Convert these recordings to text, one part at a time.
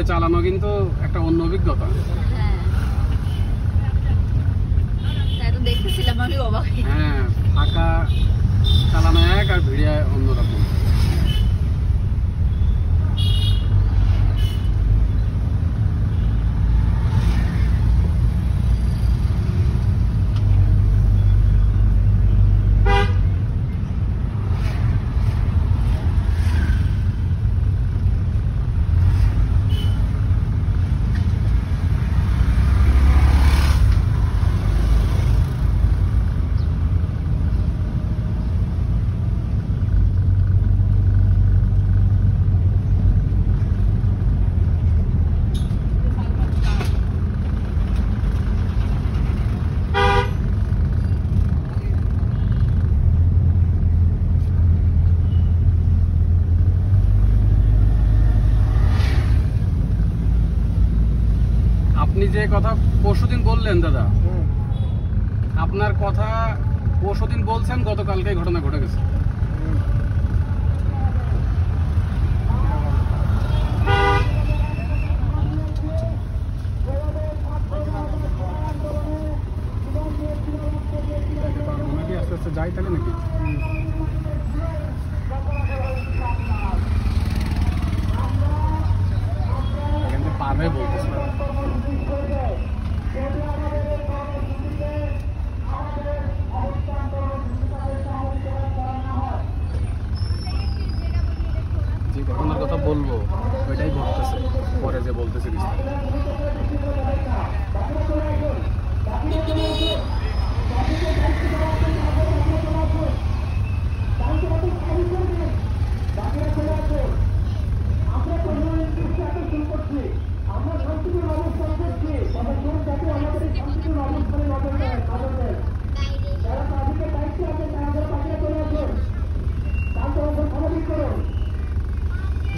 চালানো কিন্তু একটা অন্য অভিজ্ঞতা। হ্যাঁ, তো দেখতেছিলাম আমি অবাক। হ্যাঁ, ফাঁকা চালানো এক আর ভিড়ে অন্যরকম। আপনি যে কথা পরশুদিন বললেন দাদা, আপনার কথা পরশুদিন বলছেন, গতকালকে ঘটনা ঘটে গেছে। আস্তে আস্তে যাই তাহলে নাকি এখান থেকে পার হয়ে বলতেছে। যে ঘটনার কথা বলবো ওইটাই ঘটতেছে, পরে যে বলতেছে বিস্তারিত।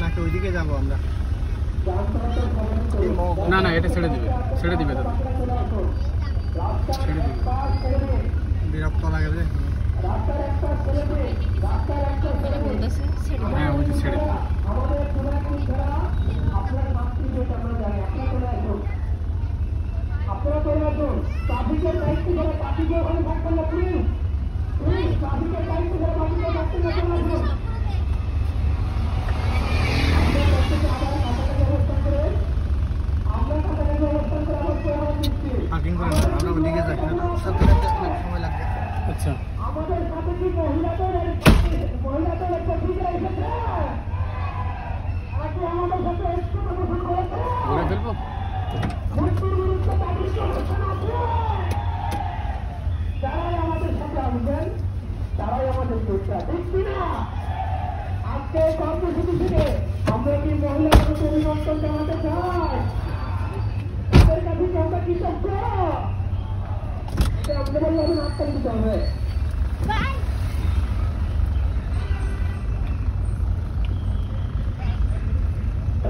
নাকি ওইদিকে যাবো আমরা? না না, এটা ছেড়ে দিবে, ছেড়ে দিবে দাদা, ছেড়ে দিবে। বিরক্ত লাগে রে। হ্যাঁ, ওই যে ছেড়ে দিবে। পার্কিং করে না, আমরা ওইদিকে যাই। সময় লাগবে। আচ্ছা, ঘুরে ফেলবো। আজকে কর্মসূচি থেকে আমরা কি মহিলাদের পরিবর্তন জানাতে চাই? তাদের কাছে কি আমরা কৃতজ্ঞ? এটা আমাদের এখন আটকান দিতে হবে।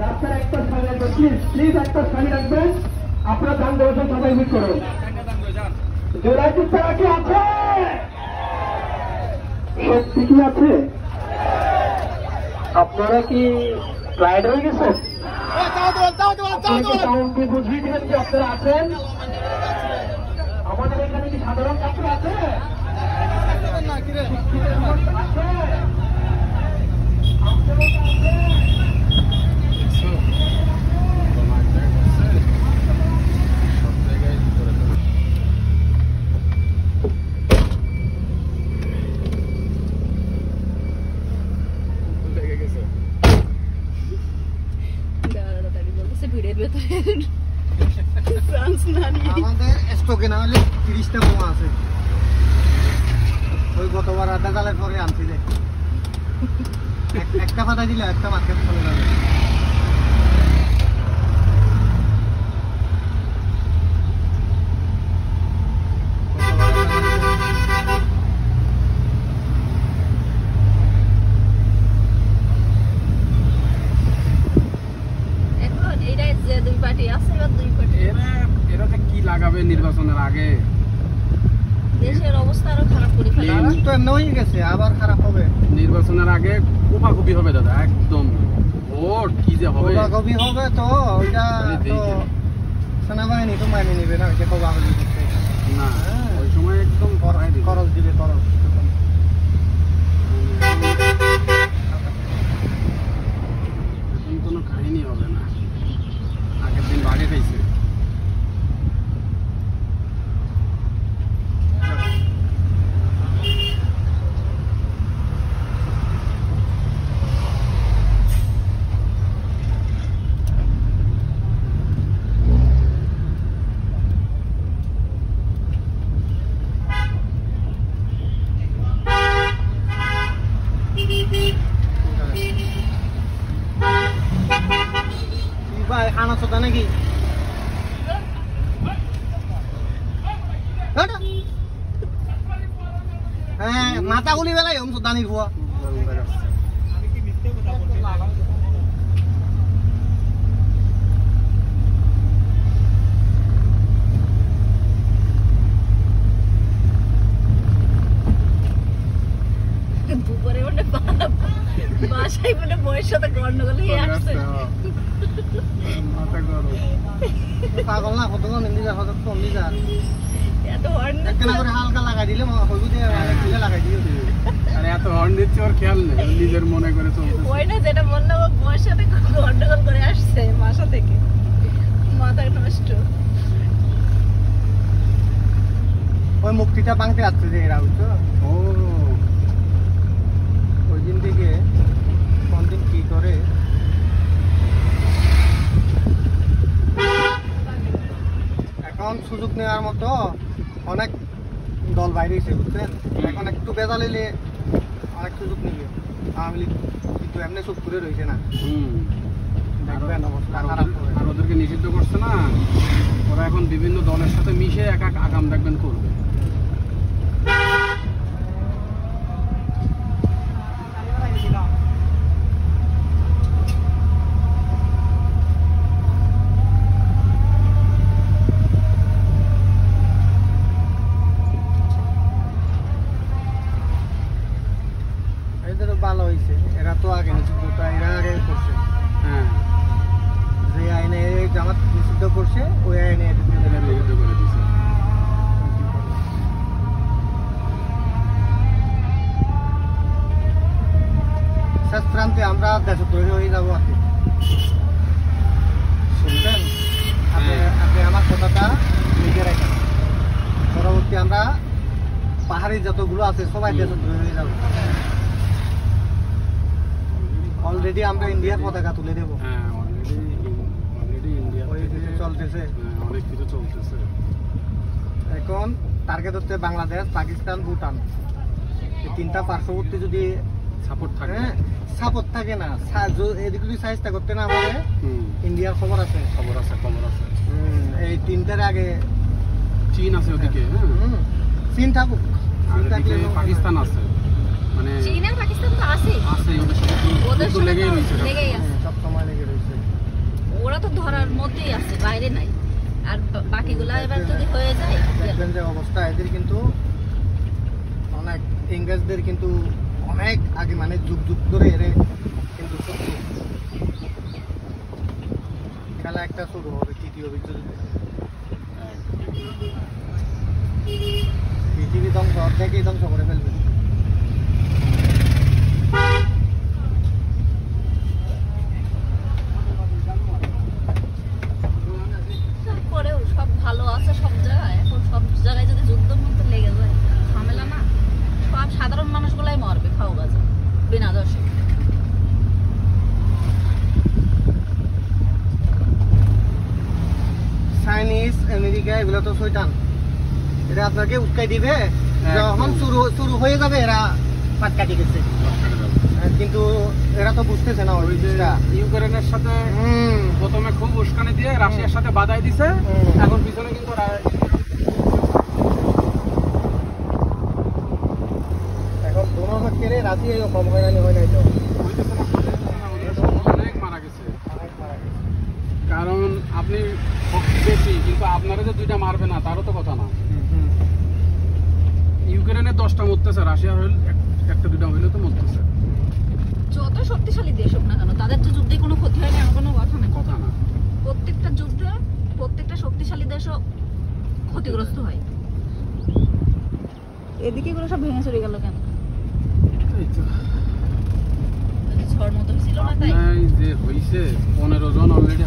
রাস্তার একটা সাইড রাখবেন, প্লিজ একটা সাইড রাখবেন। আপনার দান দেওয়া সবাই মিট করুন। জোড়াই চিত্রা কি আছে? সত্যি কি আছে? আপনারা কি প্রাইড হয়ে গেছেন? সাউন্ডকে বুঝিয়ে দিবেন যে আপনারা আছেন। আমাদের এখানে কি সাধারণ ছাত্র আছে? আমাদের স্টকে না হলে 30টা বোমা আছে। ওই গতবার আধা কালের পরে আনছি যে একটা ফাটা দিলে একটা মার্কেট চলে যাবে। এরা কি লাগাবে নির্বাচনের আগে? দেশের অবস্থা আরো খারাপ করে ফেলে। তো এমন হয়ে গেছে, আবার খারাপ হবে। নির্বাচনের আগে কোপাকুপি হবে দাদা, একদম ভোট কি যে হবে কবি হবে তো ওইটা তো সেনাবাহিনী তো মাইনে নিবে না ওইটা কবাগবি করতে না ওই সময় একদম করাই দিবে খরচ দিবে খরচ এখন কোনো কাহিনী হবে না আগের দিন বাগে খাইছে খানা চোদা নাকি হ্যাঁ মাথা গুলি বেলাই হম চোদানির ভুয়া দুপুরে মানে বাসায় মানে বয়স সাথে গন্ডগোল হয়ে আসছে মাথা গরম পাগল না কত নিন্দি যা কত কম যা এত হর্ন একখানা করে হালকা লাগাই দিলে হইব দিয়ে লাগাই দিও আর এত হর্ন দিচ্ছে ওর খেয়াল নেই ও নিজের মনে করে চলতেছে ওই না যেটা বললাম ও বয়স সাথে গন্ডগোল করে আসছে বাসা থেকে মাথা নষ্ট ওই মুক্তিটা ভাঙতে আসছে যে এরা বুঝছো ও ওই দিন থেকে কোন দিন কি করে এখন সুযোগ নেওয়ার মতো অনেক দল বাইরে এসে বুঝছেন এখন একটু বেদা নিলে অনেক সুযোগ নিবে আওয়ামী লীগ কিন্তু এমনি চুপ করে রয়েছে না দেখবেন অবস্থা খারাপ হবে আর ওদেরকে নিষিদ্ধ করছে না ওরা এখন বিভিন্ন দলের সাথে মিশে এক এক আগাম দেখবেন করবে এদেরও ভালো হয়েছে এরা তো আগে নিষিদ্ধ এরা আগে করছে হ্যাঁ যে আইনে জামাত নিষিদ্ধ করছে ওই আইনে এদের নিষিদ্ধ করে দিছে শেষ প্রান্তে আমরা দেশদ্রোহী হয়ে যাবো আর কি শুনছেন আপনি আমার কথাটা লিখে রাখেন পরবর্তী আমরা পাহাড়ি যতগুলো আছে সবাই দেশদ্রোহী হয়ে যাবো অলরেডি আমরা ইন্ডিয়ার পতাকা তুলে দেবো হ্যাঁ অলরেডি ইন্ডিয়া ওই কিছু চলতেছে অনেক কিছু চলতেছে এখন টার্গেট হচ্ছে বাংলাদেশ পাকিস্তান ভুটান এই তিনটা পার্শ্ববর্তী যদি সাপোর্ট থাকে হ্যাঁ সাপোর্ট থাকে না এদিকে যদি সাইজটা করতে না পারে ইন্ডিয়ার খবর আছে খবর আছে এই তিনটার আগে চীন আছে ওদিকে হ্যাঁ চীন থাকুক আর এদিকে পাকিস্তান আছে মানে চীন আর পাকিস্তান তো আছে আছে ওদের সাথে ওদের কিন্তু সাথে লেগেই তো রয়েছে লেগেই আছে সব সময় লেগে রয়েছে ওরা তো ধরার মধ্যেই আছে বাইরে নাই আর বাকিগুলা এবার যদি হয়ে যায় দেখবেন যে অবস্থা এদের কিন্তু অনেক ইংরেজদের কিন্তু অনেক আগে মানে যুগ যুগ ধরে এরে কিন্তু শত্রু খেলা একটা শুরু হবে তৃতীয় বিশ্বযুদ্ধ পৃথিবী ধ্বংস অর্ধেকই ধ্বংস করে ফেলবে তারপরেও সব ভালো আছে সব জায়গায় এখন সব জায়গায় যদি যুদ্ধের মধ্যে লেগে যায় ঝামেলা না সব সাধারণ মানুষগুলাই মরবে খাও গাছে বিনা দোষে চাইনিজ আমেরিকা এগুলো তো শয়তান এরা আপনাকে উৎকাই দিবে যখন শুরু হয়ে যাবে এরা পাট কাটি গেছে কিন্তু এরা তো বুঝতেছে না ওই যে ইউক্রেনের সাথে প্রথমে খুব উস্কানি দিয়ে রাশিয়ার সাথে বাধাই দিছে এখন পিছনে কিন্তু এখন দোনো পক্ষের রাশিয়া কম হয়রানি হয় নাই তো অনেক মারা গেছে কারণ আপনি শক্তি বেশি কিন্তু আপনারা যে দুইটা মারবে না তারও তো কথা না ইউক্রেনের 10টা মরতেছে রাশিয়া হইল একটা দুইটা হইলে তো মরতেছে যত শক্তিশালী দেশ হোক না কেন তাদের যে যুদ্ধে কোনো ক্ষতি হয় না এমন কোনো কথা না। কথা না। প্রত্যেকটা যুদ্ধে প্রত্যেকটা শক্তিশালী দেশও ক্ষতিগ্রস্ত হয়। এদিকে এগুলো সব ভেঙে চলে গেল কেন? এই তো ঝড় মতো ছিল না তাই। আপনার যে হইছে 15 জন অলরেডি